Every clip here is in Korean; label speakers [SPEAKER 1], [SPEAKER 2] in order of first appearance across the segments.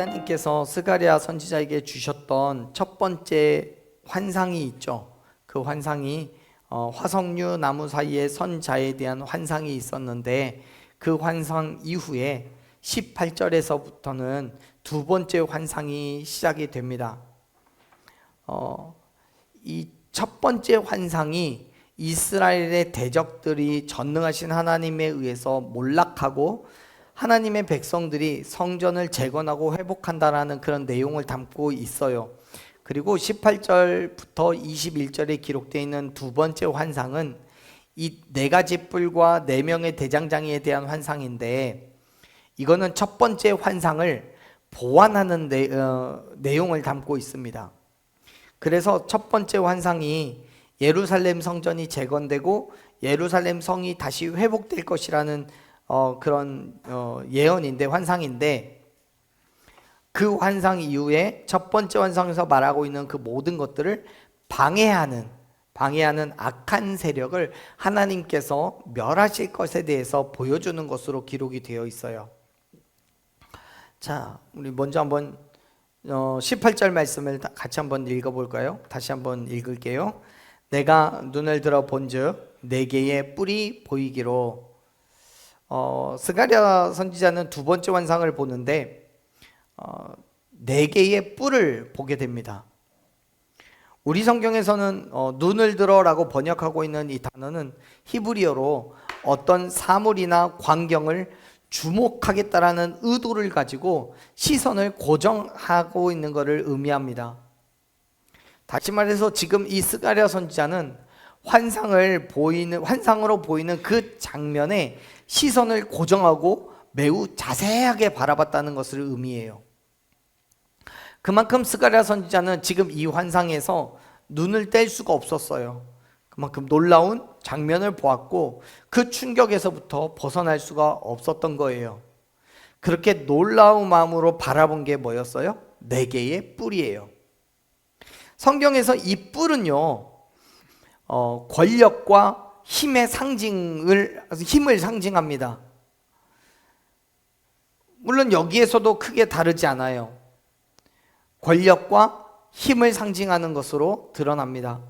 [SPEAKER 1] 하나님께서 스가랴 선지자에게 주셨던 첫 번째 환상이 있죠. 그 환상이 화석류 나무 사이에 선자에 대한 환상이 있었는데, 그 환상 이후에 18절에서부터는 두 번째 환상이 시작이 됩니다. 이 첫 번째 환상이 이스라엘의 대적들이 전능하신 하나님에 의해서 몰락하고 하나님의 백성들이 성전을 재건하고 회복한다라는 그런 내용을 담고 있어요. 그리고 18절부터 21절에 기록되어 있는 두 번째 환상은 이 네 가지 뿔과 네 명의 대장장이에 대한 환상인데, 이거는 첫 번째 환상을 보완하는 내용을 담고 있습니다. 그래서 첫 번째 환상이 예루살렘 성전이 재건되고 예루살렘 성이 다시 회복될 것이라는 그런 예언인데, 환상인데, 그 환상 이후에 첫 번째 환상에서 말하고 있는 그 모든 것들을 방해하는 악한 세력을 하나님께서 멸하실 것에 대해서 보여주는 것으로 기록이 되어 있어요. 자, 우리 먼저 한번 18절 말씀을 같이 한번 읽어볼까요? 다시 한번 읽을게요. 내가 눈을 들어 본즉 네 개의 뿔이 보이기로. 스가랴 선지자는 두 번째 환상을 보는데 네 개의 뿔을 보게 됩니다. 우리 성경에서는 눈을 들어라고 번역하고 있는 이 단어는 히브리어로 어떤 사물이나 광경을 주목하겠다라는 의도를 가지고 시선을 고정하고 있는 것을 의미합니다. 다시 말해서 지금 이 스가랴 선지자는 환상으로 보이는 그 장면에 시선을 고정하고 매우 자세하게 바라봤다는 것을 의미해요. 그만큼 스가랴 선지자는 지금 이 환상에서 눈을 뗄 수가 없었어요. 그만큼 놀라운 장면을 보았고 그 충격에서부터 벗어날 수가 없었던 거예요. 그렇게 놀라운 마음으로 바라본 게 뭐였어요? 네 개의 뿔이에요. 성경에서 이 뿔은요, 권력과 힘을 상징합니다. 물론 여기에서도 크게 다르지 않아요. 권력과 힘을 상징하는 것으로 드러납니다.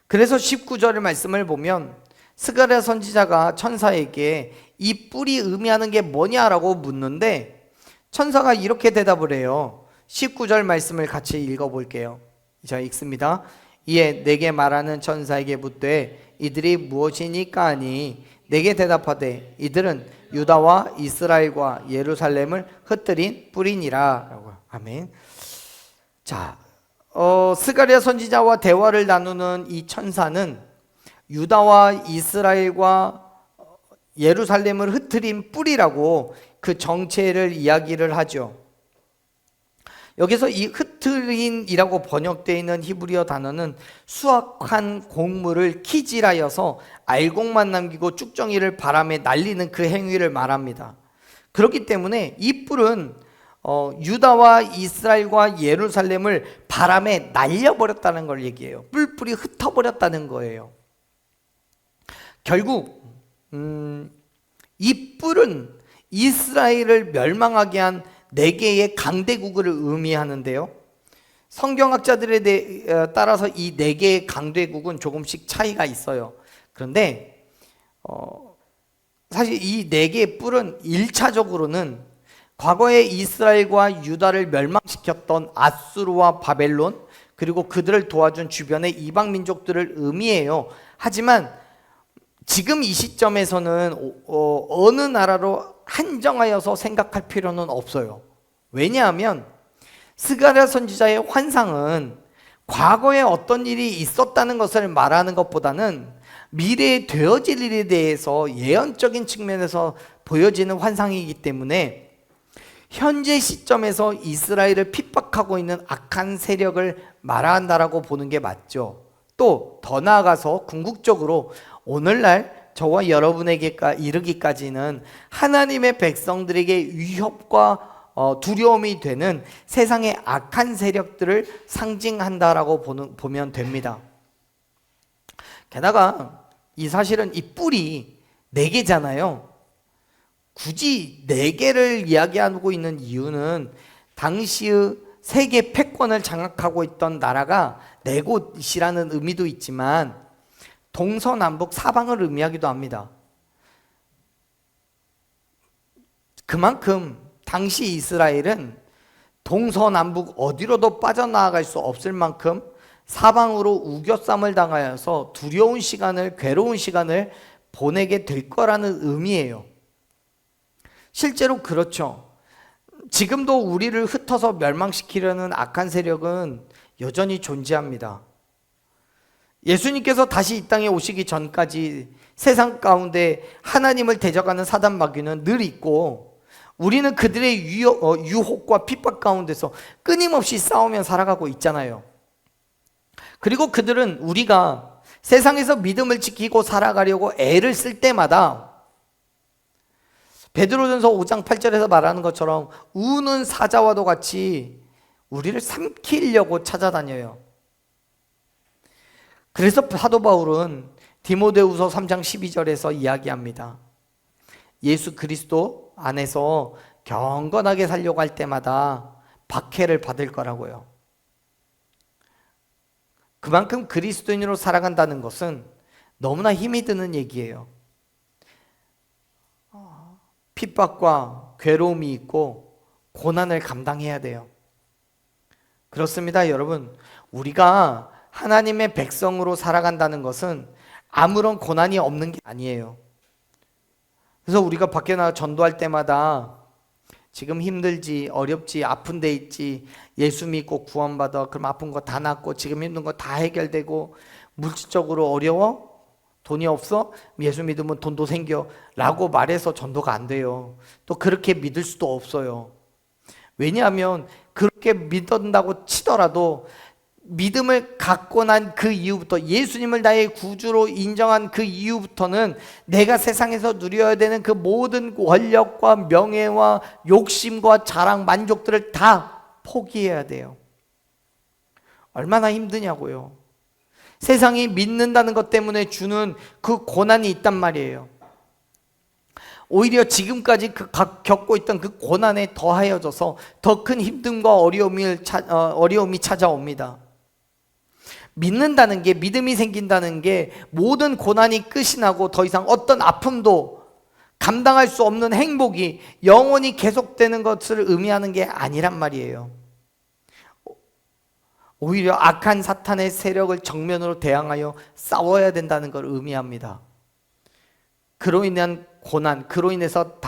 [SPEAKER 1] 그래서 19절의 말씀을 보면 스가랴 선지자가 천사에게 이 뿔이 의미하는 게 뭐냐라고 묻는데, 천사가 이렇게 대답을 해요. 19절 말씀을 같이 읽어볼게요. 자, 읽습니다. 이에 내게 말하는 천사에게 묻되 이들이 무엇이니까 하니 내게 대답하되 이들은 유다와 이스라엘과 예루살렘을 흩뜨린 뿔이니라. 아멘. 자, 스가랴 선지자와 대화를 나누는 이 천사는 유다와 이스라엘과 예루살렘을 흩뜨린 뿔이라고 그 정체를 이야기를 하죠. 여기서 이 흩트린이라고 번역되어 있는 히브리어 단어는 수확한 곡물을 키질하여서 알곡만 남기고 쭉정이를 바람에 날리는 그 행위를 말합니다. 그렇기 때문에 이 뿔은 유다와 이스라엘과 예루살렘을 바람에 날려버렸다는 걸 얘기해요. 뿔뿔이 흩어버렸다는 거예요. 결국 이 뿔은 이스라엘을 멸망하게 한 네 개의 강대국을 의미하는데요, 성경학자들에 따라서 이 네 개의 강대국은 조금씩 차이가 있어요. 그런데 사실 이 네 개의 뿔은 1차적으로는 과거에 이스라엘과 유다를 멸망시켰던 아수르와 바벨론, 그리고 그들을 도와준 주변의 이방 민족들을 의미해요. 하지만 지금 이 시점에서는 어느 나라로 한정하여서 생각할 필요는 없어요. 왜냐하면 스가랴 선지자의 환상은 과거에 어떤 일이 있었다는 것을 말하는 것보다는 미래에 되어질 일에 대해서 예언적인 측면에서 보여지는 환상이기 때문에 현재 시점에서 이스라엘을 핍박하고 있는 악한 세력을 말한다라고 보는 게 맞죠. 또 더 나아가서 궁극적으로 오늘날 저와 여러분에게 이르기까지는 하나님의 백성들에게 위협과 두려움이 되는 세상의 악한 세력들을 상징한다라고 보면 됩니다. 게다가 이 사실은 이 뿔이 4개잖아요. 굳이 4개를 이야기하고 있는 이유는 당시의 세계 패권을 장악하고 있던 나라가 네 곳이라는 의미도 있지만 동서남북 사방을 의미하기도 합니다. 그만큼 당시 이스라엘은 동서남북 어디로도 빠져나갈 수 없을 만큼 사방으로 우겨쌈을 당하여서 두려운 시간을, 괴로운 시간을 보내게 될 거라는 의미예요. 실제로 그렇죠. 지금도 우리를 흩어서 멸망시키려는 악한 세력은 여전히 존재합니다. 예수님께서 다시 이 땅에 오시기 전까지 세상 가운데 하나님을 대적하는 사단 마귀는 늘 있고, 우리는 그들의 유혹과 핍박 가운데서 끊임없이 싸우며 살아가고 있잖아요. 그리고 그들은 우리가 세상에서 믿음을 지키고 살아가려고 애를 쓸 때마다 베드로전서 5장 8절에서 말하는 것처럼 우는 사자와도 같이 우리를 삼키려고 찾아다녀요. 그래서 사도 바울은 디모데후서 3장 12절에서 이야기합니다. 예수 그리스도 안에서 경건하게 살려고 할 때마다 박해를 받을 거라고요. 그만큼 그리스도인으로 살아간다는 것은 너무나 힘이 드는 얘기예요. 핍박과 괴로움이 있고 고난을 감당해야 돼요. 그렇습니다, 여러분. 우리가 하나님의 백성으로 살아간다는 것은 아무런 고난이 없는 게 아니에요. 그래서 우리가 밖에 나가 전도할 때마다 지금 힘들지, 어렵지, 아픈 데 있지, 예수 믿고 구원받아, 그럼 아픈 거 다 낫고 지금 힘든 거 다 해결되고, 물질적으로 어려워? 돈이 없어? 예수 믿으면 돈도 생겨 라고 말해서 전도가 안 돼요. 또 그렇게 믿을 수도 없어요. 왜냐하면 그렇게 믿는다고 치더라도 믿음을 갖고 난 그 이후부터, 예수님을 나의 구주로 인정한 그 이후부터는 내가 세상에서 누려야 되는 그 모든 권력과 명예와 욕심과 자랑, 만족들을 다 포기해야 돼요. 얼마나 힘드냐고요. 세상이 믿는다는 것 때문에 주는 그 고난이 있단 말이에요. 오히려 지금까지 겪고 있던 그 고난에 더하여져서 더 큰 힘듦과 어려움이 찾아옵니다. 믿는다는 게, 믿음이 생긴다는 게 모든 고난이 끝이 나고 더 이상 어떤 아픔도 감당할 수 없는 행복이 영원히 계속되는 것을 의미하는 게 아니란 말이에요. 오히려 악한 사탄의 세력을 정면으로 대항하여 싸워야 된다는 걸 의미합니다. 그로 인한 고난, 그로 인해서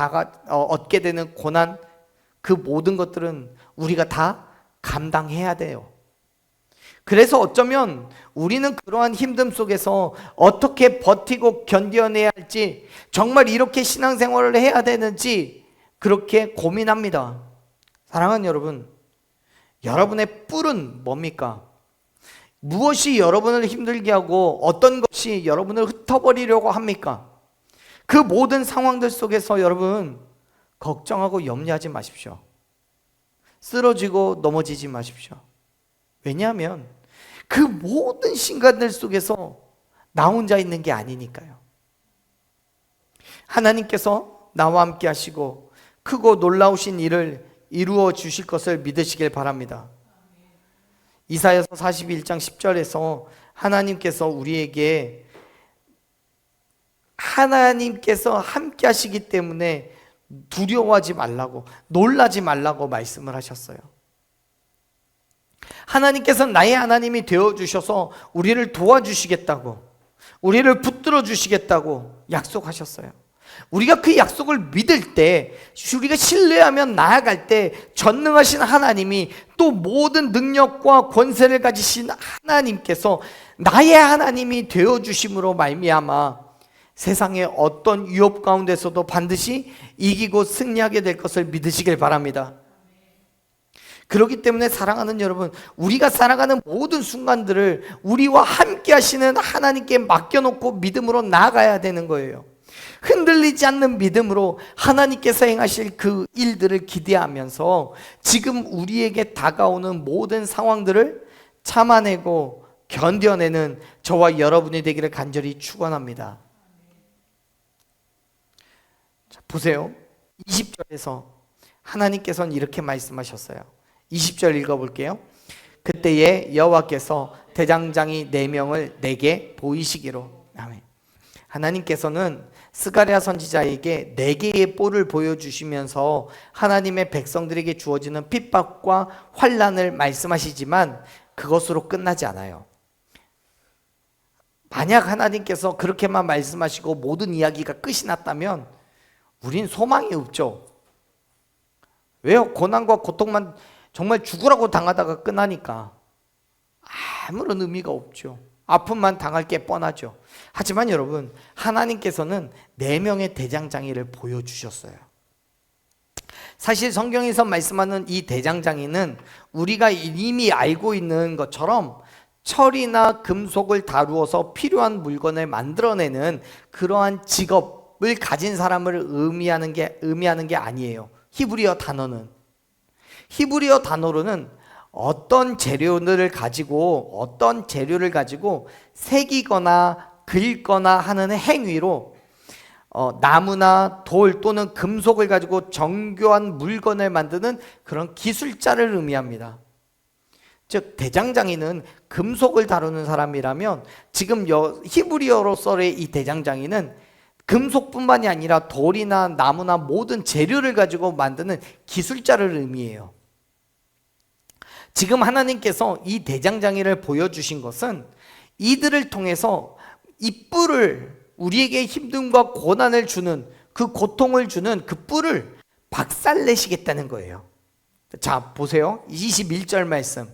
[SPEAKER 1] 얻게 되는 고난, 그 모든 것들은 우리가 다 감당해야 돼요. 그래서 어쩌면 우리는 그러한 힘듦 속에서 어떻게 버티고 견뎌내야 할지, 정말 이렇게 신앙생활을 해야 되는지 그렇게 고민합니다. 사랑하는 여러분, 여러분의 뿔은 뭡니까? 무엇이 여러분을 힘들게 하고 어떤 것이 여러분을 흩어버리려고 합니까? 그 모든 상황들 속에서 여러분 걱정하고 염려하지 마십시오. 쓰러지고 넘어지지 마십시오. 왜냐하면 그 모든 신간들 속에서 나 혼자 있는 게 아니니까요. 하나님께서 나와 함께 하시고 크고 놀라우신 일을 이루어 주실 것을 믿으시길 바랍니다. 이사야서 41장 10절에서 하나님께서 우리에게 하나님께서 함께 하시기 때문에 두려워하지 말라고, 놀라지 말라고 말씀을 하셨어요. 하나님께서 나의 하나님이 되어주셔서 우리를 도와주시겠다고, 우리를 붙들어 주시겠다고 약속하셨어요. 우리가 그 약속을 믿을 때, 우리가 신뢰하며 나아갈 때 전능하신 하나님이, 또 모든 능력과 권세를 가지신 하나님께서 나의 하나님이 되어주심으로 말미암아 세상의 어떤 위협 가운데서도 반드시 이기고 승리하게 될 것을 믿으시길 바랍니다. 그렇기 때문에 사랑하는 여러분, 우리가 살아가는 모든 순간들을 우리와 함께 하시는 하나님께 맡겨놓고 믿음으로 나아가야 되는 거예요. 흔들리지 않는 믿음으로 하나님께서 행하실 그 일들을 기대하면서 지금 우리에게 다가오는 모든 상황들을 참아내고 견뎌내는 저와 여러분이 되기를 간절히 축원합니다. 자, 보세요. 20절에서 하나님께서는 이렇게 말씀하셨어요. 20절 읽어볼게요. 그때에 여호와께서 대장장이 4명을 내게 보이시기로. 아멘. 하나님께서는 스가랴 선지자에게 4개의 뿔을 보여주시면서 하나님의 백성들에게 주어지는 핍박과 환난을 말씀하시지만 그것으로 끝나지 않아요. 만약 하나님께서 그렇게만 말씀하시고 모든 이야기가 끝이 났다면 우린 소망이 없죠. 왜요? 고난과 고통만 정말 죽으라고 당하다가 끝나니까 아무런 의미가 없죠. 아픔만 당할 게 뻔하죠. 하지만 여러분, 하나님께서는 4명의 대장장이를 보여주셨어요. 사실 성경에서 말씀하는 이 대장장이는 우리가 이미 알고 있는 것처럼 철이나 금속을 다루어서 필요한 물건을 만들어내는 그러한 직업을 가진 사람을 의미하는 게 아니에요. 히브리어 단어로는 어떤 재료를 가지고 새기거나 긁거나 하는 행위로 나무나 돌 또는 금속을 가지고 정교한 물건을 만드는 그런 기술자를 의미합니다. 즉 대장장이는 금속을 다루는 사람이라면 지금 히브리어로서의 이 대장장이는 금속뿐만이 아니라 돌이나 나무나 모든 재료를 가지고 만드는 기술자를 의미해요. 지금 하나님께서 이 대장장이를 보여주신 것은 이들을 통해서 이 뿔을, 우리에게 힘듦과 고난을 주는, 그 고통을 주는 그 뿔을 박살내시겠다는 거예요. 자, 보세요. 21절 말씀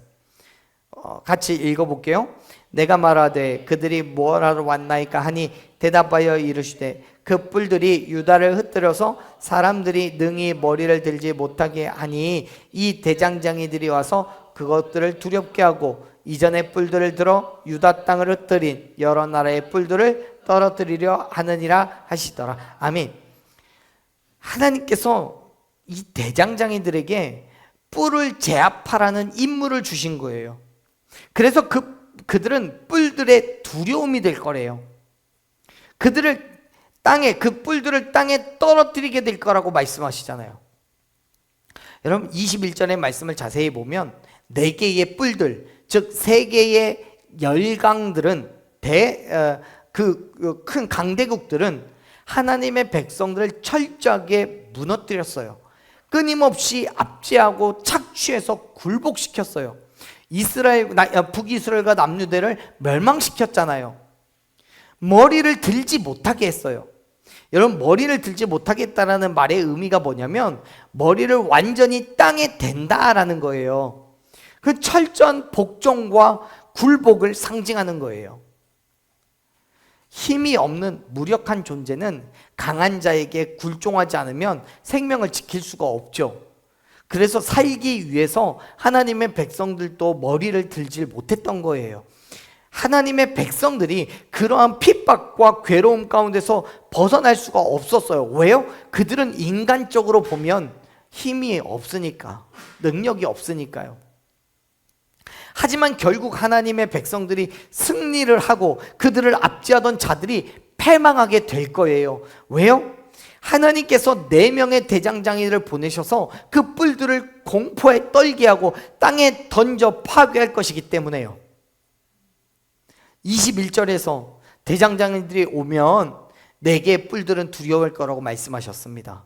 [SPEAKER 1] 같이 읽어볼게요. 내가 말하되 그들이 뭐하러 왔나이까 하니 대답하여 이르시되 그 뿔들이 유다를 흩뜨려서 사람들이 능히 머리를 들지 못하게 하니 이 대장장이들이 와서 그것들을 두렵게 하고 이전의 뿔들을 들어 유다 땅을 흩뜨린 여러 나라의 뿔들을 떨어뜨리려 하느니라 하시더라. 아멘. 하나님께서 이 대장장이들에게 뿔을 제압하라는 임무를 주신 거예요. 그래서 그들은 뿔들의 두려움이 될 거래요. 그 뿔들을 땅에 떨어뜨리게 될 거라고 말씀하시잖아요. 여러분 21절의 말씀을 자세히 보면 4개의 뿔들, 즉 3개의 열강들은 큰 강대국들은 하나님의 백성들을 철저하게 무너뜨렸어요. 끊임없이 압제하고 착취해서 굴복시켰어요. 북이스라엘과 남유대를 멸망시켰잖아요. 머리를 들지 못하게 했어요. 여러분 머리를 들지 못하게 했다는 말의 의미가 뭐냐면 머리를 완전히 땅에 댄다라는 거예요. 그 철저한 복종과 굴복을 상징하는 거예요. 힘이 없는 무력한 존재는 강한 자에게 굴종하지 않으면 생명을 지킬 수가 없죠. 그래서 살기 위해서 하나님의 백성들도 머리를 들지 못했던 거예요. 하나님의 백성들이 그러한 핍박과 괴로움 가운데서 벗어날 수가 없었어요. 왜요? 그들은 인간적으로 보면 힘이 없으니까, 능력이 없으니까요. 하지만 결국 하나님의 백성들이 승리를 하고 그들을 압제하던 자들이 패망하게 될 거예요. 왜요? 하나님께서 4명의 대장장이를 보내셔서 그 뿔들을 공포에 떨게 하고 땅에 던져 파괴할 것이기 때문에요. 21절에서 대장장이들이 오면 4개의 뿔들은 두려워할 거라고 말씀하셨습니다.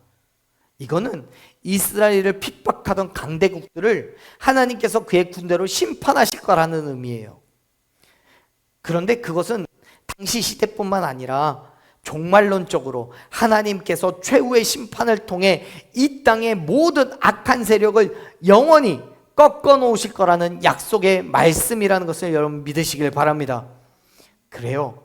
[SPEAKER 1] 이거는 이스라엘을 핍박하던 강대국들을 하나님께서 그의 군대로 심판하실 거라는 의미예요. 그런데 그것은 당시 시대뿐만 아니라 종말론적으로 하나님께서 최후의 심판을 통해 이 땅의 모든 악한 세력을 영원히 꺾어 놓으실 거라는 약속의 말씀이라는 것을 여러분 믿으시길 바랍니다. 그래요.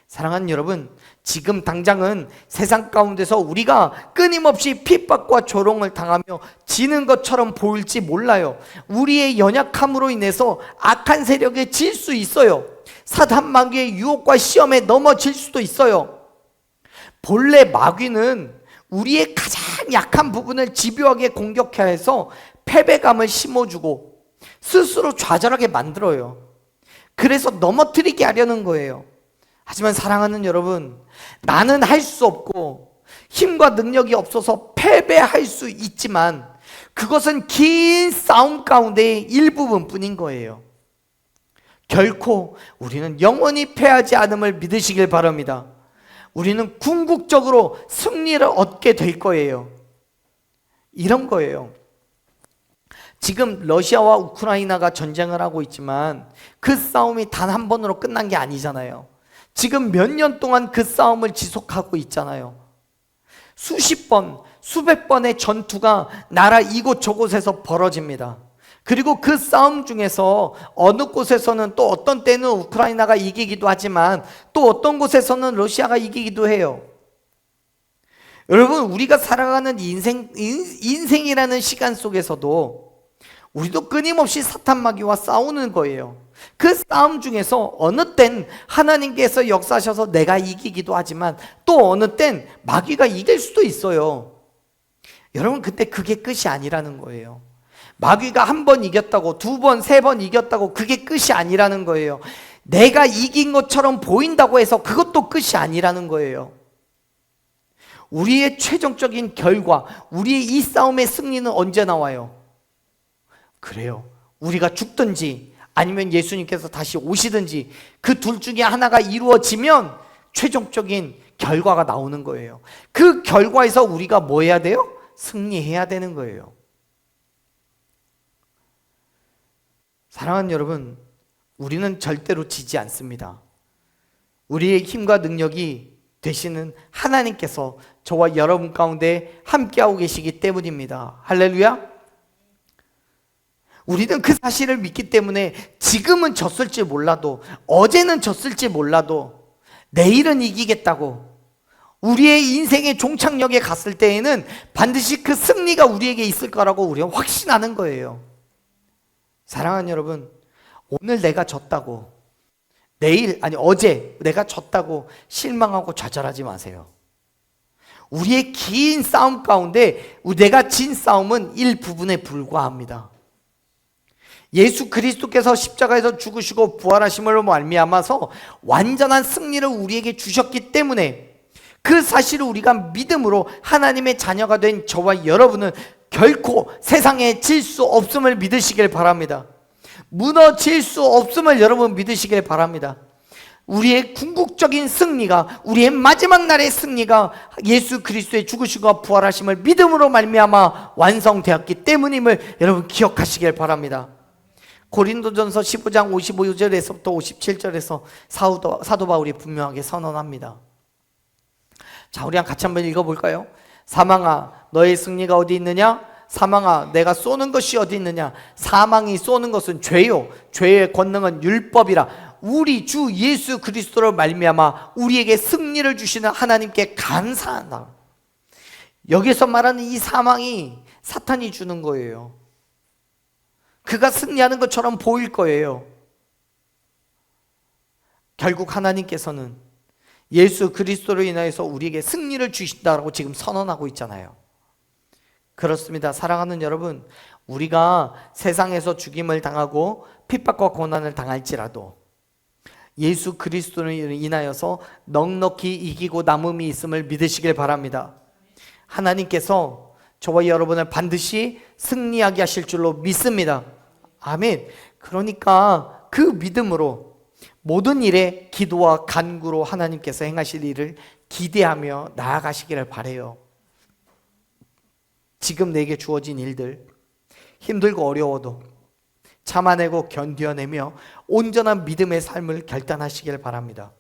[SPEAKER 1] 사랑하는 여러분, 지금 당장은 세상 가운데서 우리가 끊임없이 핍박과 조롱을 당하며 지는 것처럼 보일지 몰라요. 우리의 연약함으로 인해서 악한 세력에 질 수 있어요. 사단 마귀의 유혹과 시험에 넘어질 수도 있어요. 본래 마귀는 우리의 가장 약한 부분을 집요하게 공격해서 패배감을 심어주고 스스로 좌절하게 만들어요. 그래서 넘어뜨리게 하려는 거예요. 하지만 사랑하는 여러분, 나는 할 수 없고 힘과 능력이 없어서 패배할 수 있지만 그것은 긴 싸움 가운데의 일부분뿐인 거예요. 결코 우리는 영원히 패하지 않음을 믿으시길 바랍니다. 우리는 궁극적으로 승리를 얻게 될 거예요. 이런 거예요. 지금 러시아와 우크라이나가 전쟁을 하고 있지만 그 싸움이 단 한 번으로 끝난 게 아니잖아요. 지금 몇 년 동안 그 싸움을 지속하고 있잖아요. 수십 번, 수백 번의 전투가 나라 이곳 저곳에서 벌어집니다. 그리고 그 싸움 중에서 어느 곳에서는 또 어떤 때는 우크라이나가 이기기도 하지만 또 어떤 곳에서는 러시아가 이기기도 해요. 여러분, 우리가 살아가는 인생이라는 시간 속에서도 우리도 끊임없이 사탄 마귀와 싸우는 거예요. 그 싸움 중에서 어느 땐 하나님께서 역사하셔서 내가 이기기도 하지만 또 어느 땐 마귀가 이길 수도 있어요. 여러분, 근데 그게 끝이 아니라는 거예요. 마귀가 한 번 이겼다고, 두 번, 세 번 이겼다고 그게 끝이 아니라는 거예요. 내가 이긴 것처럼 보인다고 해서 그것도 끝이 아니라는 거예요. 우리의 최종적인 결과, 우리의 이 싸움의 승리는 언제 나와요? 그래요. 우리가 죽든지 아니면 예수님께서 다시 오시든지 그 둘 중에 하나가 이루어지면 최종적인 결과가 나오는 거예요. 그 결과에서 우리가 뭐 해야 돼요? 승리해야 되는 거예요. 사랑하는 여러분, 우리는 절대로 지지 않습니다. 우리의 힘과 능력이 되시는 하나님께서 저와 여러분 가운데 함께하고 계시기 때문입니다. 할렐루야. 우리는 그 사실을 믿기 때문에 지금은 졌을지 몰라도, 어제는 졌을지 몰라도 내일은 이기겠다고, 우리의 인생의 종착역에 갔을 때에는 반드시 그 승리가 우리에게 있을 거라고 우리는 확신하는 거예요. 사랑하는 여러분, 오늘 내가 졌다고, 내일, 아니 어제 내가 졌다고 실망하고 좌절하지 마세요. 우리의 긴 싸움 가운데 내가 진 싸움은 일부분에 불과합니다. 예수 그리스도께서 십자가에서 죽으시고 부활하심으로 말미암아서 완전한 승리를 우리에게 주셨기 때문에 그 사실을 우리가 믿음으로 하나님의 자녀가 된 저와 여러분은 결코 세상에 질 수 없음을 믿으시길 바랍니다. 무너질 수 없음을 여러분 믿으시길 바랍니다. 우리의 궁극적인 승리가, 우리의 마지막 날의 승리가 예수 그리스도의 죽으심과 부활하심을 믿음으로 말미암아 완성되었기 때문임을 여러분 기억하시길 바랍니다. 고린도전서 15장 55절에서부터 57절에서 사도 바울이 분명하게 선언합니다. 자, 우리 같이 한번 읽어볼까요? 사망아, 너의 승리가 어디 있느냐? 사망아, 내가 쏘는 것이 어디 있느냐? 사망이 쏘는 것은 죄요, 죄의 권능은 율법이라. 우리 주 예수 그리스도로 말미암아 우리에게 승리를 주시는 하나님께 감사한다. 여기서 말하는 이 사망이 사탄이 주는 거예요. 그가 승리하는 것처럼 보일 거예요. 결국 하나님께서는 예수 그리스도로 인하여서 우리에게 승리를 주신다라고 지금 선언하고 있잖아요. 그렇습니다. 사랑하는 여러분, 우리가 세상에서 죽임을 당하고 핍박과 고난을 당할지라도 예수 그리스도로 인하여서 넉넉히 이기고 남음이 있음을 믿으시길 바랍니다. 하나님께서 저와 여러분을 반드시 승리하게 하실 줄로 믿습니다. 아멘. 그러니까 그 믿음으로 모든 일에 기도와 간구로 하나님께서 행하실 일을 기대하며 나아가시기를 바라요. 지금 내게 주어진 일들, 힘들고 어려워도 참아내고 견뎌내며 온전한 믿음의 삶을 결단하시길 바랍니다.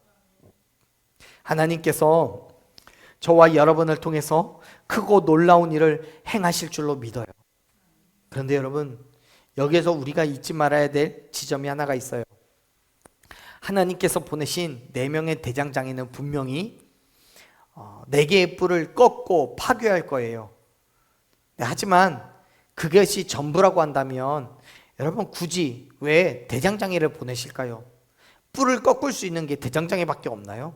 [SPEAKER 1] 하나님께서 저와 여러분을 통해서 크고 놀라운 일을 행하실 줄로 믿어요. 그런데 여러분, 여기에서 우리가 잊지 말아야 될 지점이 하나가 있어요. 하나님께서 보내신 4명의 대장장이는 분명히 4개의 뿔을 꺾고 파괴할 거예요. 하지만 그것이 전부라고 한다면 여러분, 굳이 왜 대장장이를 보내실까요? 뿔을 꺾을 수 있는 게 대장장이밖에 없나요?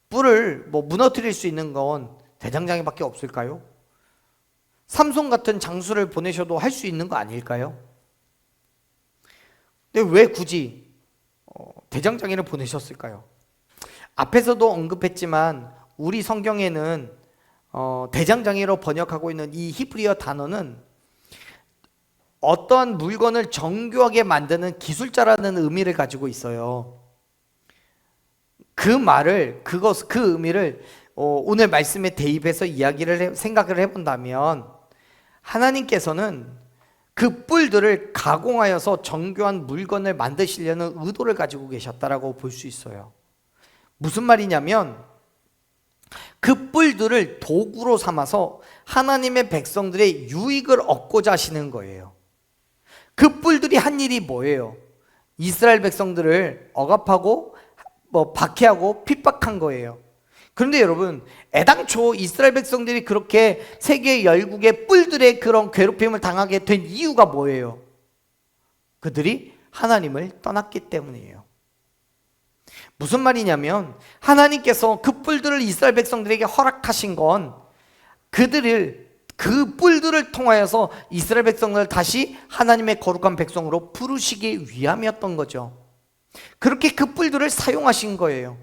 [SPEAKER 1] 뿔을 무너뜨릴 수 있는 건 대장장이밖에 없을까요? 삼손 같은 장수를 보내셔도 할 수 있는 거 아닐까요? 근데 왜 굳이 대장장이를 보내셨을까요? 앞에서도 언급했지만 우리 성경에는 대장장이로 번역하고 있는 이 히브리어 단어는 어떠한 물건을 정교하게 만드는 기술자라는 의미를 가지고 있어요. 그 의미를 오늘 말씀에 대입해서 생각을 해본다면, 하나님께서는 그 뿔들을 가공하여서 정교한 물건을 만드시려는 의도를 가지고 계셨다라고 볼 수 있어요. 무슨 말이냐면, 그 뿔들을 도구로 삼아서 하나님의 백성들의 유익을 얻고자 하시는 거예요. 그 뿔들이 한 일이 뭐예요? 이스라엘 백성들을 억압하고 박해하고 핍박한 거예요. 그런데 여러분, 애당초 이스라엘 백성들이 그렇게 세계 열국의 뿔들의 그런 괴롭힘을 당하게 된 이유가 뭐예요? 그들이 하나님을 떠났기 때문이에요. 무슨 말이냐면, 하나님께서 그 뿔들을 이스라엘 백성들에게 허락하신 건 그 뿔들을 통하여서 이스라엘 백성을 다시 하나님의 거룩한 백성으로 부르시기 위함이었던 거죠. 그렇게 그 뿔들을 사용하신 거예요.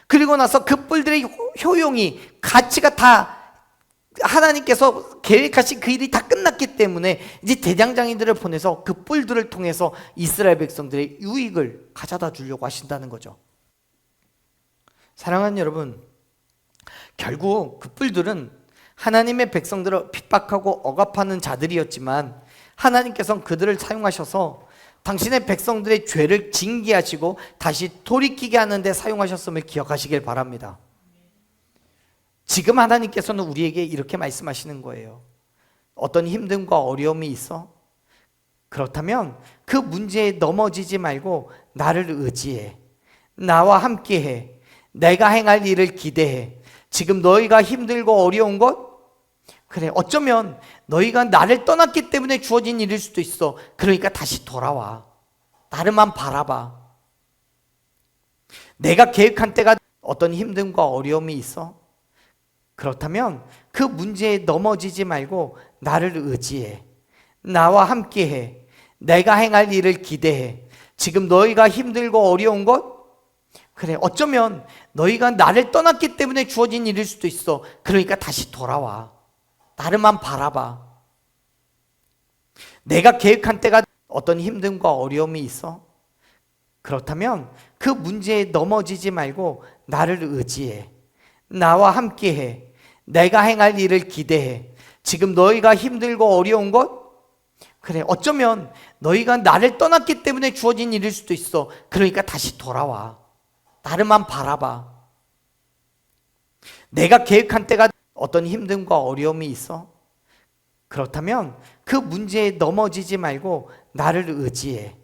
[SPEAKER 1] 그리고 나서 그 뿔들의 효용이, 가치가 다 하나님께서 계획하신 그 일이 다 끝났기 때문에 이제 대장장이들을 보내서 그 뿔들을 통해서 이스라엘 백성들의 유익을 가져다 주려고 하신다는 거죠. 사랑하는 여러분, 결국 그 뿔들은 하나님의 백성들을 핍박하고 억압하는 자들이었지만, 하나님께서는 그들을 사용하셔서 당신의 백성들의 죄를 징계하시고 다시 돌이키게 하는데 사용하셨음을 기억하시길 바랍니다. 지금 하나님께서는 우리에게 이렇게 말씀하시는 거예요. 어떤 힘듦과 어려움이 있어? 그렇다면 그 문제에 넘어지지 말고 나를 의지해. 나와 함께해. 내가 행할 일을 기대해. 지금 너희가 힘들고 어려운 것? 그래, 어쩌면 너희가 나를 떠났기 때문에 주어진 일일 수도 있어. 그러니까 다시 돌아와. 나를만 바라봐. 내가 계획한 때가 어떤 힘듦과 어려움이 있어? 그렇다면 그 문제에 넘어지지 말고 나를 의지해. 나와 함께해. 내가 행할 일을 기대해. 지금 너희가 힘들고 어려운 것? 그래, 어쩌면 너희가 나를 떠났기 때문에 주어진 일일 수도 있어. 그러니까 다시 돌아와. 나를만 바라봐. 내가 계획한 때가 어떤 힘듦과 어려움이 있어? 그렇다면 그 문제에 넘어지지 말고 나를 의지해. 나와 함께해. 내가 행할 일을 기대해. 지금 너희가 힘들고 어려운 것? 그래, 어쩌면 너희가 나를 떠났기 때문에 주어진 일일 수도 있어. 그러니까 다시 돌아와. 나를만 바라봐. 내가 계획한 때가 어떤 힘듦과 어려움이 있어? 그렇다면 그 문제에 넘어지지 말고 나를 의지해.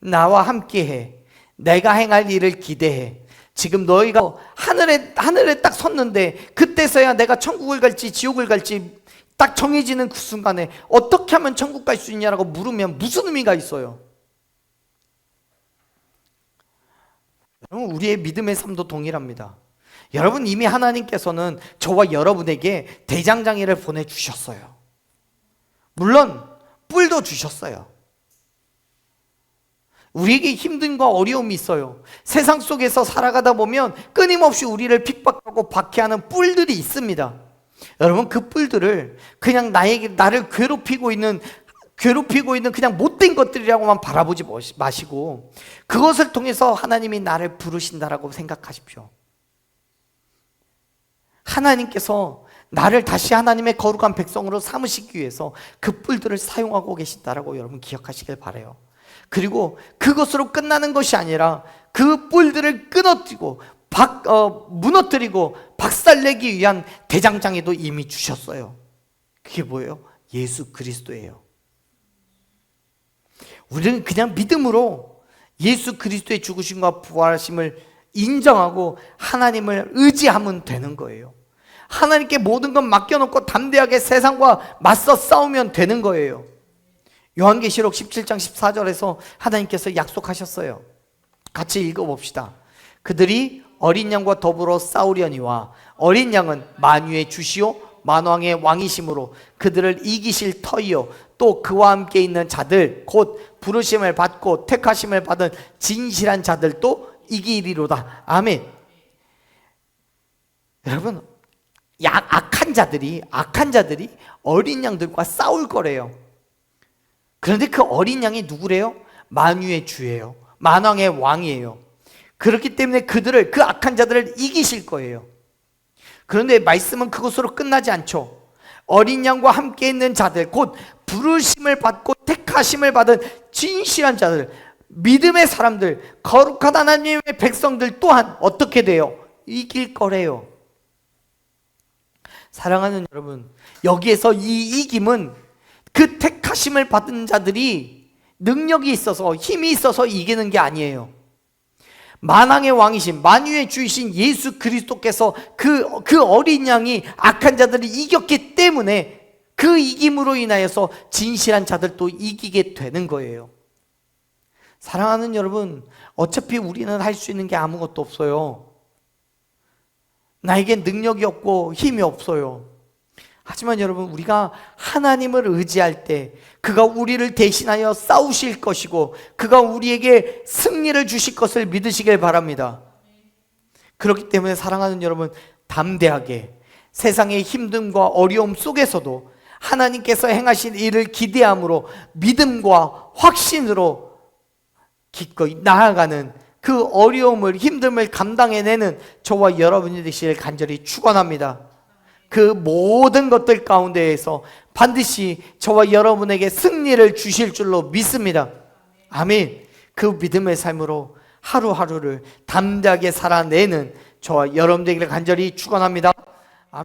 [SPEAKER 1] 나와 함께해. 내가 행할 일을 기대해. 지금 너희가 하늘에 딱 섰는데, 그때서야 내가 천국을 갈지 지옥을 갈지 딱 정해지는 그 순간에 어떻게 하면 천국 갈 수 있냐라고 물으면 무슨 의미가 있어요? 여러분, 우리의 믿음의 삶도 동일합니다. 여러분, 이미 하나님께서는 저와 여러분에게 대장장이를 보내주셨어요. 물론 뿔도 주셨어요. 우리에게 힘든과 어려움이 있어요. 세상 속에서 살아가다 보면 끊임없이 우리를 핍박하고 박해하는 뿔들이 있습니다. 여러분, 그 뿔들을 그냥 나를 괴롭히고 있는 그냥 못된 것들이라고만 바라보지 마시고, 그것을 통해서 하나님이 나를 부르신다라고 생각하십시오. 하나님께서 나를 다시 하나님의 거룩한 백성으로 삼으시기 위해서 그 뿔들을 사용하고 계신다라고 여러분 기억하시길 바라요. 그리고 그것으로 끝나는 것이 아니라 그 뿔들을 끊어뜨리고 무너뜨리고 박살내기 위한 대장장이도 이미 주셨어요. 그게 뭐예요? 예수 그리스도예요. 우리는 그냥 믿음으로 예수 그리스도의 죽으심과 부활하심을 인정하고 하나님을 의지하면 되는 거예요. 하나님께 모든 것 맡겨놓고 담대하게 세상과 맞서 싸우면 되는 거예요. 요한계시록 17장 14절에서 하나님께서 약속하셨어요. 같이 읽어봅시다. 그들이 어린 양과 더불어 싸우려니와 어린 양은 만유의 주시오 만왕의 왕이심으로 그들을 이기실 터이요 또 그와 함께 있는 자들 곧 부르심을 받고 택하심을 받은 진실한 자들도 이기리로다. 아멘. 여러분, 악한 자들이 어린 양들과 싸울 거래요. 그런데 그 어린 양이 누구래요? 만유의 주예요. 만왕의 왕이에요. 그렇기 때문에 그들을, 그 악한 자들을 이기실 거예요. 그런데 말씀은 그것으로 끝나지 않죠. 어린 양과 함께 있는 자들, 곧 부르심을 받고 택하심을 받은 진실한 자들, 믿음의 사람들, 거룩한 하나님의 백성들 또한 어떻게 돼요? 이길 거래요. 사랑하는 여러분, 여기에서 이 이김은 그 택하심을 받은 자들이 능력이 있어서, 힘이 있어서 이기는 게 아니에요. 만왕의 왕이신, 만유의 주이신 예수 그리스도께서 그 어린 양이 악한 자들을 이겼기 때문에 그 이김으로 인하여서 진실한 자들도 이기게 되는 거예요. 사랑하는 여러분, 어차피 우리는 할 수 있는 게 아무것도 없어요. 나에겐 능력이 없고 힘이 없어요. 하지만 여러분, 우리가 하나님을 의지할 때 그가 우리를 대신하여 싸우실 것이고 그가 우리에게 승리를 주실 것을 믿으시길 바랍니다. 그렇기 때문에 사랑하는 여러분, 담대하게 세상의 힘듦과 어려움 속에서도 하나님께서 행하신 일을 기대함으로 믿음과 확신으로 기꺼이 나아가는, 그 어려움을, 힘듦을 감당해내는 저와 여러분이 되시길 간절히 축원합니다. 그 모든 것들 가운데에서 반드시 저와 여러분에게 승리를 주실 줄로 믿습니다. 아멘. 그 믿음의 삶으로 하루하루를 담대하게 살아내는 저와 여러분들에게 간절히 축원합니다. 아멘.